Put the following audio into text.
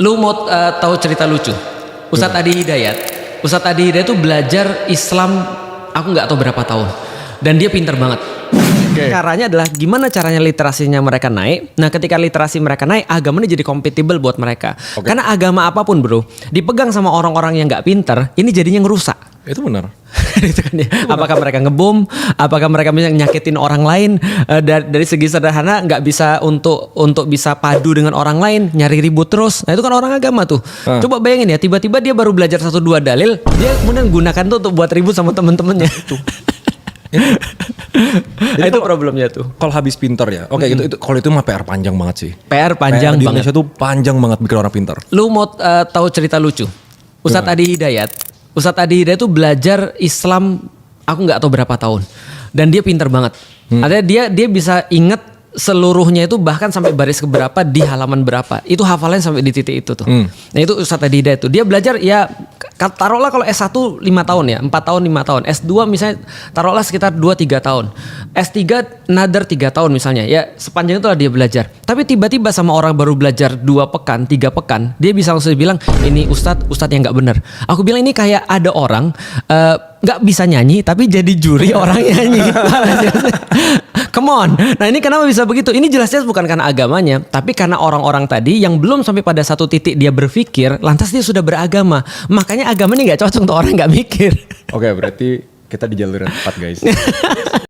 Lu mau tahu cerita lucu? Ustadz Adi Hidayat. Ustadz Adi Hidayat itu belajar Islam aku nggak tahu berapa tahun. Dan dia pinter banget. Caranya adalah gimana caranya literasinya mereka naik. Nah ketika literasi mereka naik, agamanya jadi compatible buat mereka. Karena agama apapun bro, dipegang sama orang-orang yang nggak pinter, ini jadinya ngerusak. Itu benar. Itu kan ya. Apakah mereka ngebom? Apakah mereka bisa nyakitin orang lain? Dari segi sederhana nggak bisa untuk bisa padu dengan orang lain, nyari ribut terus. Nah itu kan orang agama tuh. Coba bayangin ya, tiba-tiba dia baru belajar 1-2 dalil, dia kemudian gunakan tuh untuk buat ribut sama temen-temennya. Nah, itu problemnya tuh. Kalau habis pintar ya, oke itu kalau itu mah PR panjang banget sih. PR panjang di banget. Indonesia tuh panjang banget bikin orang pintar. Lu mau tahu cerita lucu? Ustadz Adi Hidayat. Ustadz Adi Hidayat itu belajar Islam aku nggak tahu berapa tahun. Dan dia pinter banget. Artinya dia bisa inget seluruhnya itu bahkan sampai baris keberapa di halaman berapa. Itu hafalannya sampai di titik itu tuh. Nah itu Ustadz Adi Hidayat tuh. Dia belajar ya taruhlah kalau S1 5 tahun ya, 4 tahun 5 tahun. S2 misalnya taruhlah sekitar 2-3 tahun. S3 another 3 tahun misalnya. Ya sepanjang itulah dia belajar. Tapi tiba-tiba sama orang baru belajar 2 pekan, 3 pekan, dia bisa langsung bilang ini Ustadz yang nggak benar. Aku bilang ini kayak ada orang nggak bisa nyanyi tapi jadi juri orang nyanyi. Come on. Nah ini kenapa bisa begitu? Ini jelas-jelas bukan karena agamanya, tapi karena orang-orang tadi yang belum sampai pada satu titik dia berpikir, lantas dia sudah beragama. Makanya agama ini nggak cocok untuk orang nggak mikir. Oke, berarti kita di jalur yang tepat guys.